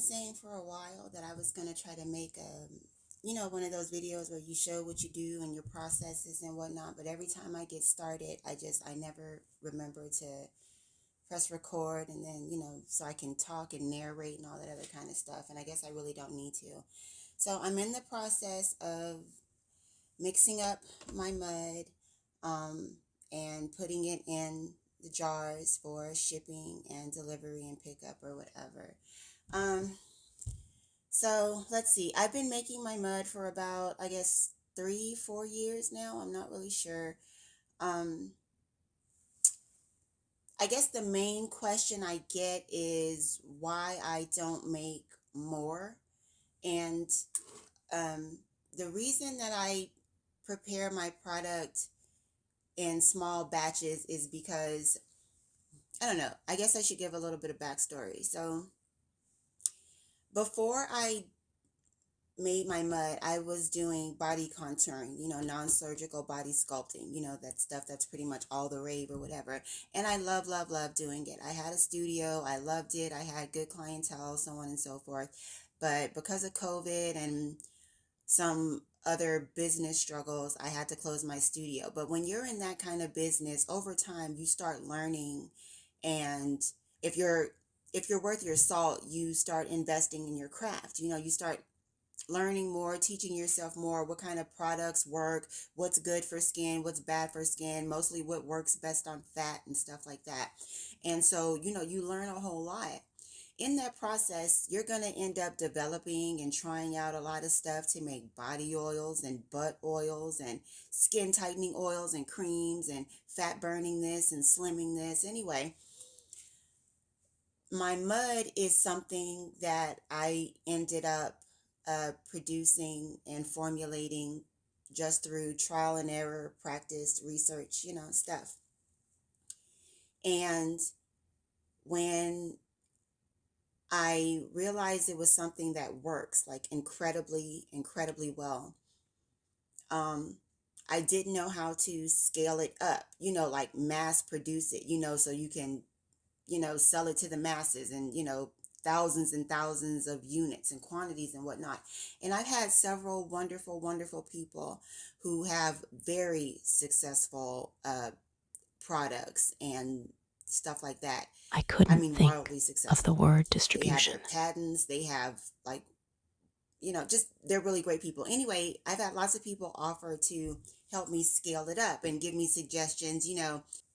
been saying for a while that I was going to try to make one of those videos where you show what you do and your processes and whatnot. But every time I get started, I never remember to press record and then, so I can talk and narrate and all that other kind of stuff. And I guess I really don't need to. So I'm in the process of mixing up my mud, and putting it in the jars for shipping and delivery and pickup or whatever. Um, so let's see. I've been making my mud for about, I guess, 3, 4 years now. I'm not really sure. Um, I guess the main question I get is why I don't make more. And the reason that I prepare my product in small batches is because, I don't know, I guess I should give a little bit of backstory. So before I made my mud, I was doing body contouring, non-surgical body sculpting, that stuff that's pretty much all the rave or whatever. And I love, love, love doing it. I had a studio. I loved it. I had good clientele, so on and so forth. But because of COVID and some other business struggles, I had to close my studio. But when you're in that kind of business, over time, you start learning. And if you're worth your salt, you start investing in your craft. You start learning more, teaching yourself more, what kind of products work, what's good for skin, what's bad for skin, mostly what works best on fat and stuff like that. And so, you learn a whole lot. In that process, you're going to end up developing and trying out a lot of stuff to make body oils and butt oils and skin tightening oils and creams and fat burning this and slimming this. Anyway, my mud is something that I ended up producing and formulating just through trial and error, practice, research, stuff. And when I realized it was something that works like incredibly, incredibly well, I didn't know how to scale it up, like mass produce it, so you can, sell it to the masses and, thousands and thousands of units and quantities and whatnot. And I've had several wonderful, wonderful people who have very successful products and stuff like that. I I couldn't mean, think wildly of the successful. word They have their distribution. patents. They have like, just they're really great people. Anyway, I've had lots of people offer to help me scale it up and give me suggestions,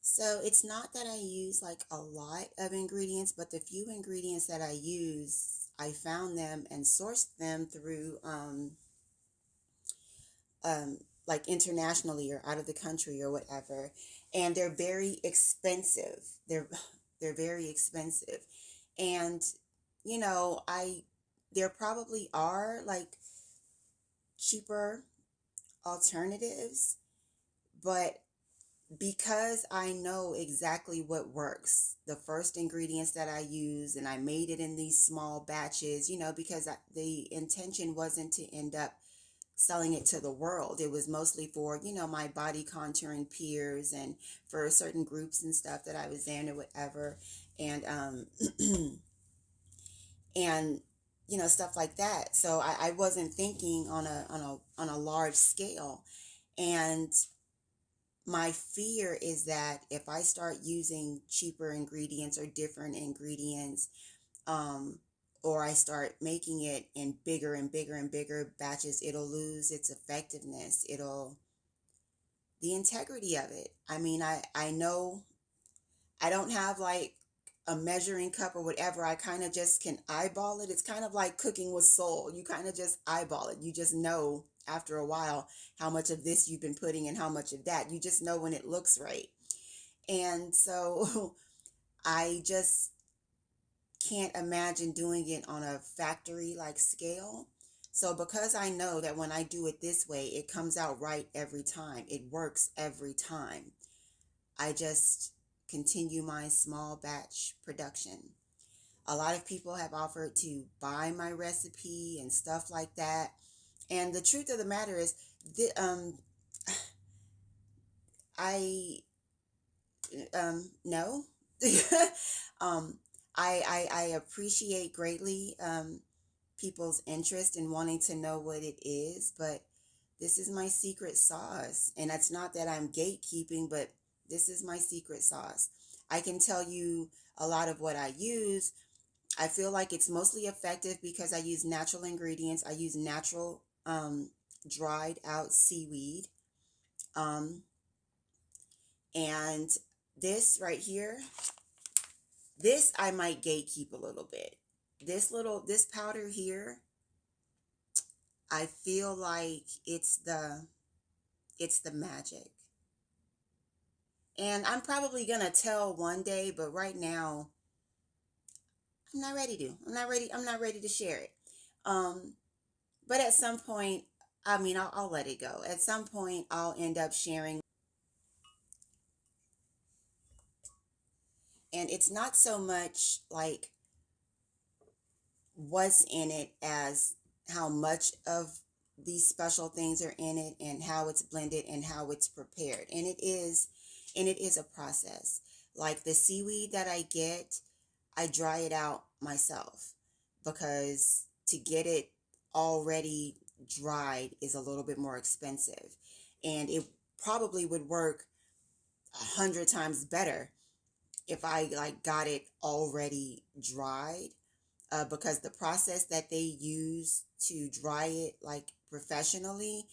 So it's not that I use like a lot of ingredients, but the few ingredients that I use, I found them and sourced them through like internationally or out of the country or whatever. And they're very expensive. They're very expensive. And I there probably are like cheaper alternatives, but because I know exactly what works, the first ingredients that I use, and I made it in these small batches, because the intention wasn't to end up selling it to the world. It was mostly for, my body contouring peers and for certain groups and stuff that I was in or whatever. And, and, stuff like that. So I wasn't thinking on a large scale. And my fear is that if I start using cheaper ingredients or different ingredients, um, or I start making it in bigger and bigger and bigger batches, it'll lose its effectiveness. The integrity of it. I mean, I know I don't have like a measuring cup or whatever. I kind of just can eyeball it. It's kind of like cooking with soul. You kind of just eyeball it. You just know after a while how much of this you've been putting and how much of that. You just know when it looks right. And so I just can't imagine doing it on a factory like scale. So because I know that when I do it this way, it comes out right every time. It works every time. I just continue my small batch production. A lot of people have offered to buy my recipe and stuff like that. And the truth of the matter is, I no, um, I appreciate greatly people's interest in wanting to know what it is, but this is my secret sauce. And it's not that I'm gatekeeping, but this is my secret sauce. I can tell you a lot of what I use. I feel like it's mostly effective because I use natural ingredients. I use natural dried out seaweed. Um, and this right here, this I might gatekeep a little bit. This powder here, I feel like it's the magic. And I'm probably gonna tell one day, but right now I'm not ready to. I'm not ready to share it. Um, but at some point, I mean, I'll let it go. At some point, I'll end up sharing. And it's not so much like what's in it as how much of these special things are in it and how it's blended and how it's prepared. And it is a process. Like the seaweed that I get, I dry it out myself because to get it already dried is a little bit more expensive. And it probably would work 100 times better if I like got it already dried, because the process that they use to dry it like professionally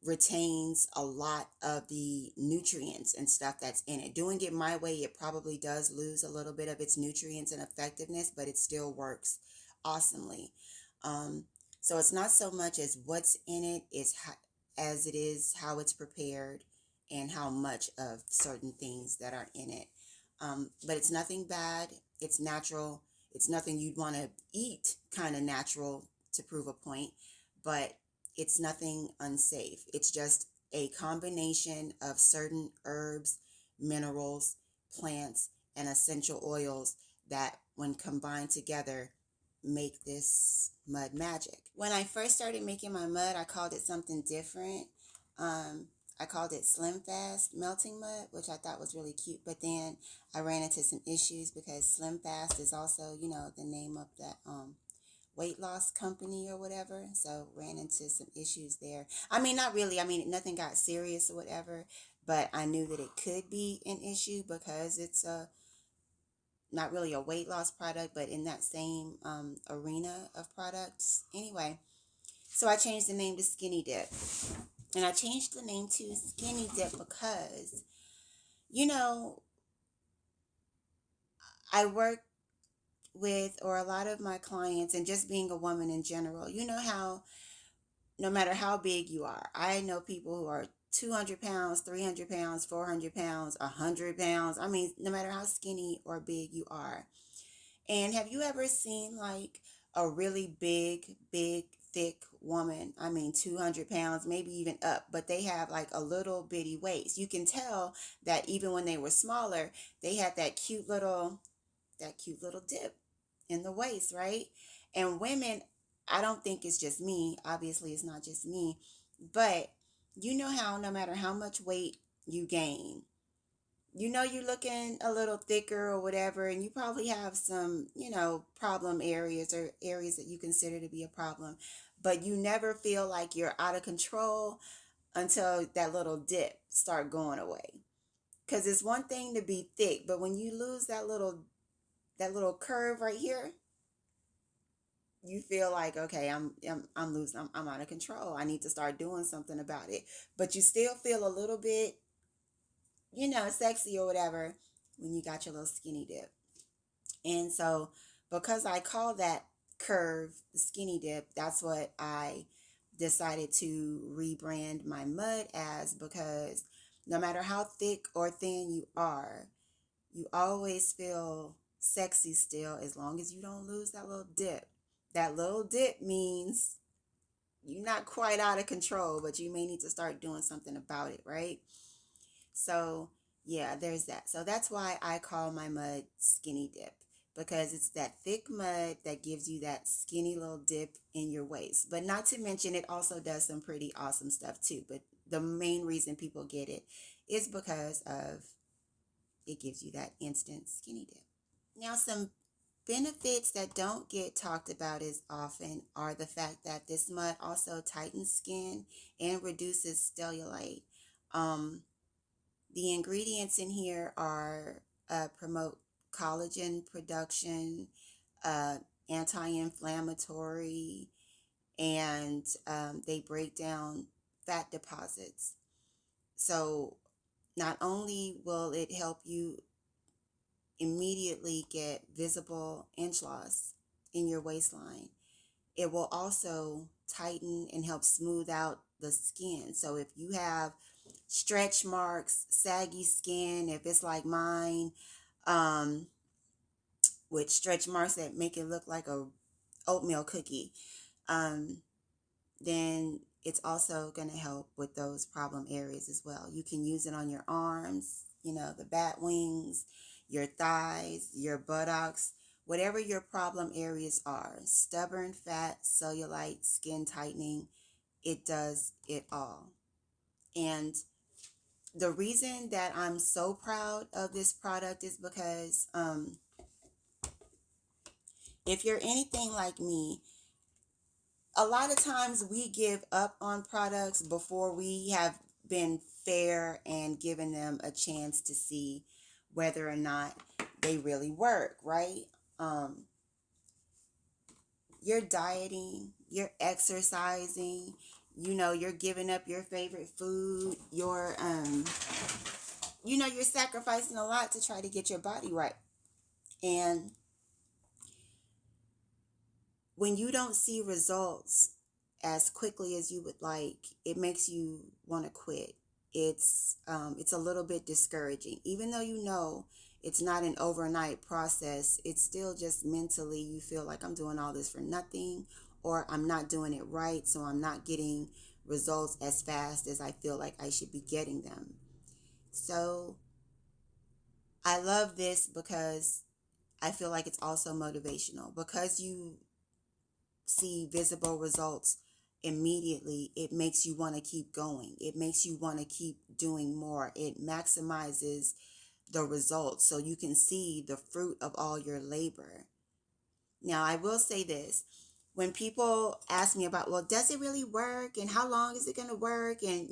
retains a lot of the nutrients and stuff that's in it. Doing it my way, it probably does lose a little bit of its nutrients and effectiveness, but it still works awesomely. Um, so it's not so much as what's in it as it is how it's prepared and how much of certain things that are in it. But it's nothing bad. It's natural. It's nothing you'd want to eat, kind of natural to prove a point, but it's nothing unsafe. It's just a combination of certain herbs, minerals, plants, and essential oils that, when combined together, make this mud magic. When I first started making my mud, I called it something different. I called it Slim Fast Melting Mud, which I thought was really cute. But then I ran into some issues because Slim Fast is also, the name of that weight loss company or whatever. So ran into some issues there. I mean, not really. I mean, nothing got serious or whatever. But I knew that it could be an issue because it's not really a weight loss product, but in that same arena of products. Anyway, so I changed the name to Skinny Dip. And I changed the name to Skinny Dip because, you know, I work with, or a lot of my clients, and just being a woman in general, you know how no matter how big you are, I know people who are 200 pounds, 300 pounds, 400 pounds, 100 pounds. I mean, no matter how skinny or big you are. And have you ever seen like a really big, thick woman? I mean, 200 pounds, maybe even up, but they have like a little bitty waist. You can tell that even when they were smaller, they had that cute little dip in the waist, right? And women, I don't think it's just me. Obviously, it's not just me, but you know how no matter how much weight you gain, you're looking a little thicker or whatever, and you probably have some, problem areas or areas that you consider to be a problem, but you never feel like you're out of control until that little dip start going away. Because it's one thing to be thick, but when you lose that little curve right here, you feel like, okay, I'm losing, I'm out of control. I need to start doing something about it. But you still feel a little bit, sexy or whatever when you got your little skinny dip. And so, because I call that curve the skinny dip, that's what I decided to rebrand my mud as, because no matter how thick or thin you are, you always feel sexy still as long as you don't lose that little dip. That little dip means you're not quite out of control, but you may need to start doing something about it, right? So, yeah, there's that. So that's why I call my mud Skinny Dip, because it's that thick mud that gives you that skinny little dip in your waist. But not to mention, it also does some pretty awesome stuff too. But the main reason people get it is because of it gives you that instant skinny dip. Now, some benefits that don't get talked about as often are the fact that this mud also tightens skin and reduces cellulite. Um, the ingredients in here are promote collagen production, uh, anti-inflammatory, and they break down fat deposits. So not only will it help you immediately get visible inch loss in your waistline, it will also tighten and help smooth out the skin. So if you have stretch marks, saggy skin, if it's like mine, um, with stretch marks that make it look like a oatmeal cookie, um, then it's also going to help with those problem areas as well. You can use it on your arms, the bat wings, your thighs, your buttocks, whatever your problem areas are. Stubborn, fat, cellulite, skin tightening, it does it all. And the reason that I'm so proud of this product is because if you're anything like me, a lot of times we give up on products before we have been fair and given them a chance to see whether or not they really work, right? You're dieting, you're exercising, you're giving up your favorite food, you're sacrificing a lot to try to get your body right. And when you don't see results as quickly as you would like, it makes you want to quit. It's a little bit discouraging. Even though it's not an overnight process, it's still just mentally you feel like I'm doing all this for nothing, or I'm not doing it right, so I'm not getting results as fast as I feel like I should be getting them. So I love this because I feel like it's also motivational. Because you see visible results immediately, it makes you want to keep going. It makes you want to keep doing more. It maximizes the results so you can see the fruit of all your labor. Now, I will say this. When people ask me about, well, does it really work? And how long is it going to work? And,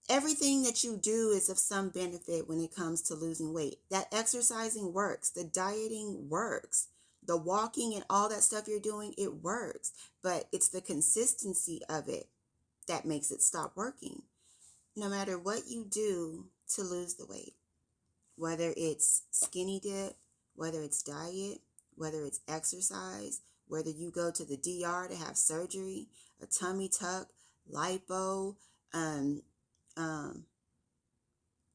everything that you do is of some benefit when it comes to losing weight. That exercising works. The dieting works. The walking and all that stuff you're doing, it works. But it's the consistency of it that makes it stop working. No matter what you do to lose the weight, whether it's skinny dip, whether it's diet, whether it's exercise, whether you go to the DR to have surgery, a tummy tuck, lipo,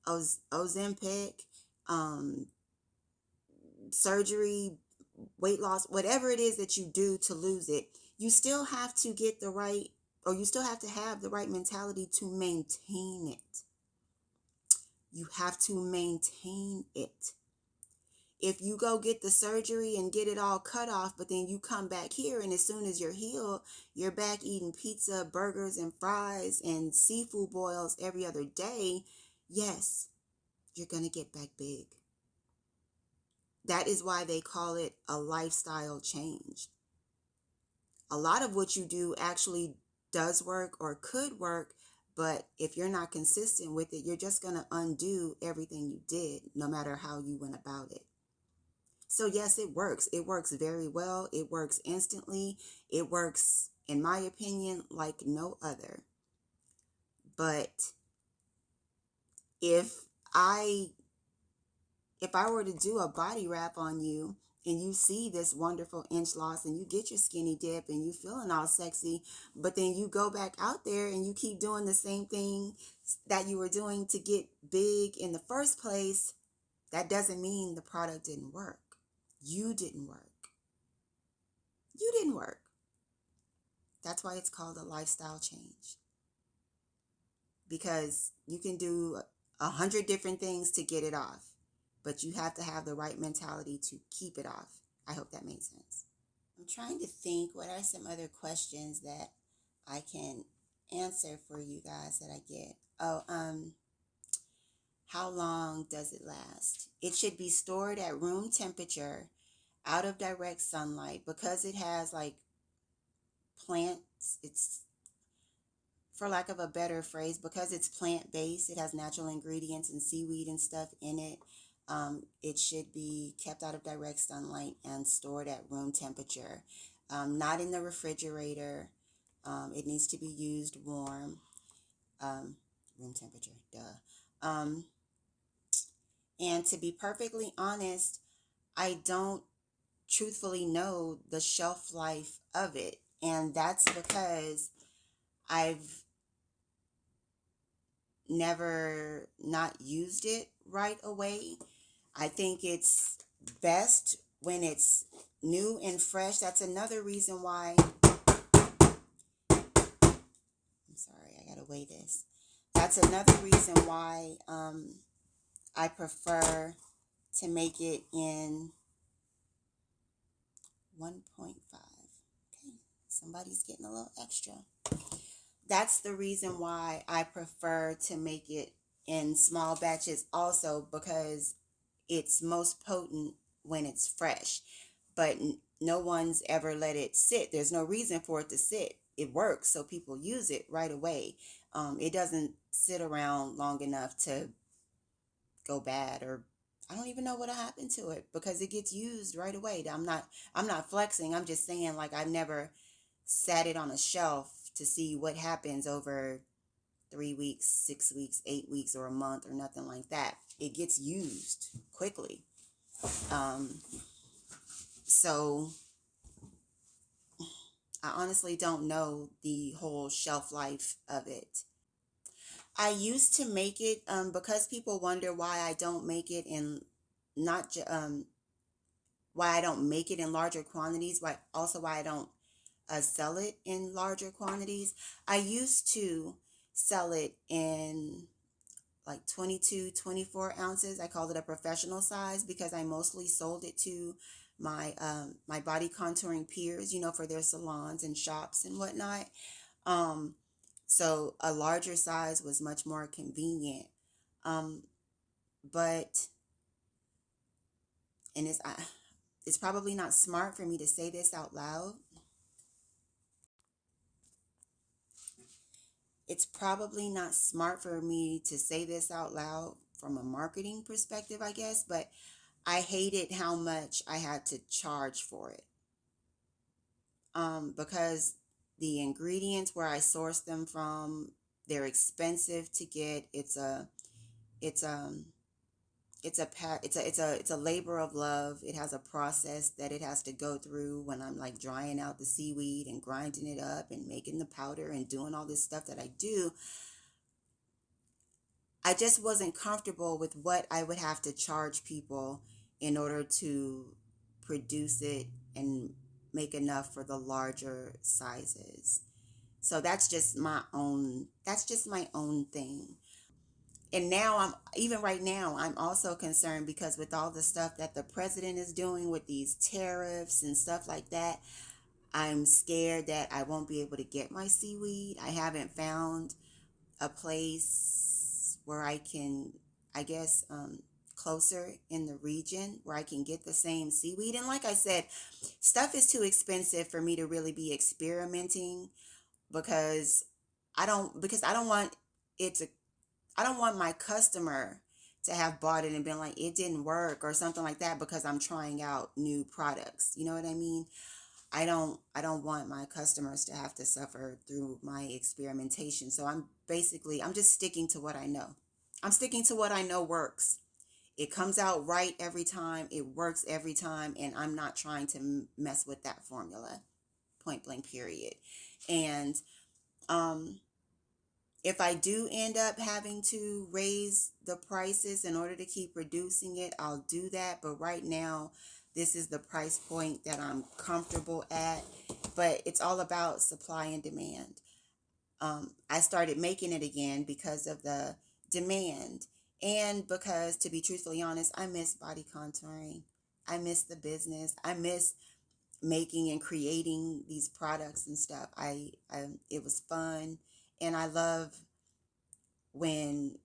Ozempic, surgery, weight loss, whatever it is that you do to lose it, you still have to get the right, or you still have to have the right mentality to maintain it. You have to maintain it. If you go get the surgery and get it all cut off, but then you come back here and as soon as you're healed, you're back eating pizza, burgers, and fries and seafood boils every other day, yes, you're going to get back big. That is why they call it a lifestyle change. A lot of what you do actually does work or could work, but if you're not consistent with it, you're just going to undo everything you did, no matter how you went about it. So yes, it works. It works very well. It works instantly. It works, in my opinion, like no other. But if I were to do a body wrap on you and you see this wonderful inch loss and you get your skinny dip and you feeling all sexy, but then you go back out there and you keep doing the same thing that you were doing to get big in the first place, that doesn't mean the product didn't work. You didn't work. You didn't work. That's why it's called a lifestyle change. Because you can do 100 different things to get it off, but you have to have the right mentality to keep it off. I hope that made sense. I'm trying to think, what are some other questions that I can answer for you guys that I get? How long does it last? It should be stored at room temperature, out of direct sunlight, because it has like plants. It's, for lack of a better phrase, because it's plant based, it has natural ingredients and seaweed and stuff in it. It should be kept out of direct sunlight and stored at room temperature, not in the refrigerator. It needs to be used warm, room temperature, duh. And to be perfectly honest, I don't truthfully know the shelf life of it. And that's because I've never not used it right away. I think it's best when it's new and fresh. That's another reason why, I'm sorry, I gotta weigh this. That's another reason why I prefer to make it in 1.5. Okay, somebody's getting a little extra. That's the reason why I prefer to make it in small batches also, because it's most potent when it's fresh. But no one's ever let it sit. There's no reason for it to sit. It works, so people use it right away. It doesn't sit around long enough to go bad, or I don't even know what'll happen to it, because it gets used right away. I'm not flexing. I'm just saying, like, I've never sat it on a shelf to see what happens over 3 weeks, 6 weeks, 8 weeks, or a month, or nothing like that. It gets used quickly. So I honestly don't know the whole shelf life of it. I used to make it, because people wonder why I don't make it in, not why I don't make it in larger quantities, why I don't sell it in larger quantities. I used to sell it in like 22, 24 ounces. I called it a professional size because I mostly sold it to my body contouring peers, for their salons and shops and whatnot. So a larger size was much more convenient. But, and it's probably not smart for me to say this out loud. It's probably not smart for me to say this out loud from a marketing perspective, I guess, but I hated how much I had to charge for it. Because the ingredients where I source them from, they're expensive to get. It's a labor of love. It has a process that it has to go through when I'm like drying out the seaweed and grinding it up and making the powder and doing all this stuff that I do. I just wasn't comfortable with what I would have to charge people in order to produce it and make enough for the larger sizes. So that's just my own thing. And now even right now, I'm also concerned because with all the stuff that the president is doing with these tariffs and stuff like that, I'm scared that I won't be able to get my seaweed. I haven't found a place where I can, I guess, closer in the region where I can get the same seaweed. And like I said, stuff is too expensive for me to really be experimenting, because I don't want it to, I don't want my customer to have bought it and been like, it didn't work or something like that because I'm trying out new products. You know what I mean? I don't want my customers to have to suffer through my experimentation. So I'm just sticking to what I know. I'm sticking to what I know works. It comes out right every time. It works every time. And I'm not trying to mess with that formula. Point blank, period. And if I do end up having to raise the prices in order to keep producing it, I'll do that. But right now, this is the price point that I'm comfortable at. But it's all about supply and demand. I started making it again because of the demand. And because, to be truthfully honest, I miss body contouring. I miss the business. I miss making and creating these products and stuff. It was fun. And I love when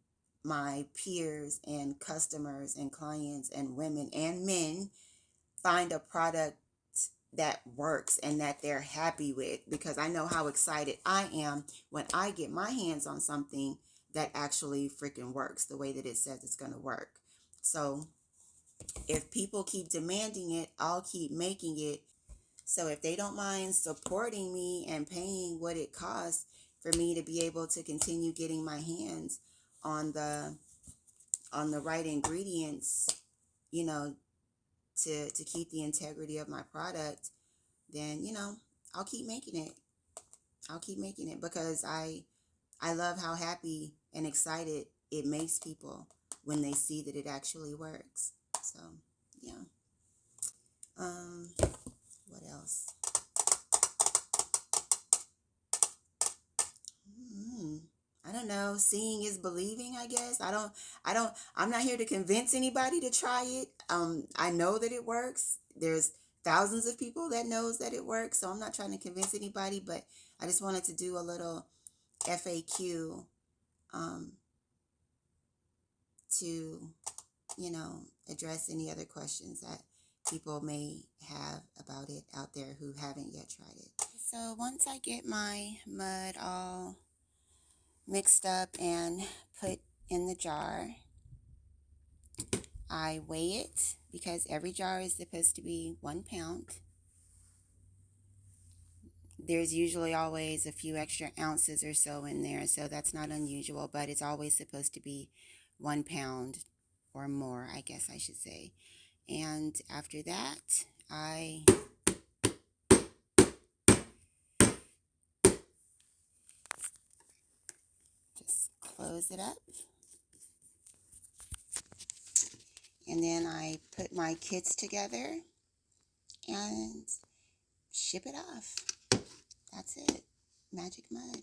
my peers and customers and clients and women and men find a product that works and that they're happy with, because I know how excited I am when I get my hands on something that actually freaking works the way that it says it's going to work. So if people keep demanding it, I'll keep making it. So if they don't mind supporting me and paying what it costs for me to be able to continue getting my hands on the right ingredients, you know, to keep the integrity of my product, then, you know, I'll keep making it. I'll keep making it because I love how happy and excited it makes people when they see that it actually works. So, yeah. What else? I don't know. Seeing is believing, I guess. I'm not here to convince anybody to try it. I know that it works. There's thousands of people that knows that it works. So I'm not trying to convince anybody, but I just wanted to do a little FAQ, to, you know, address any other questions that people may have about it out there who haven't yet tried it. So once I get my mud all mixed up and put in the jar, I weigh it because every jar is supposed to be 1 pound. There's usually always a few extra ounces or so in there, so that's not unusual, but it's always supposed to be 1 pound or more, I guess I should say. And after that, I just close it up. And then I put my kits together and ship it off. That's it. Magic mud.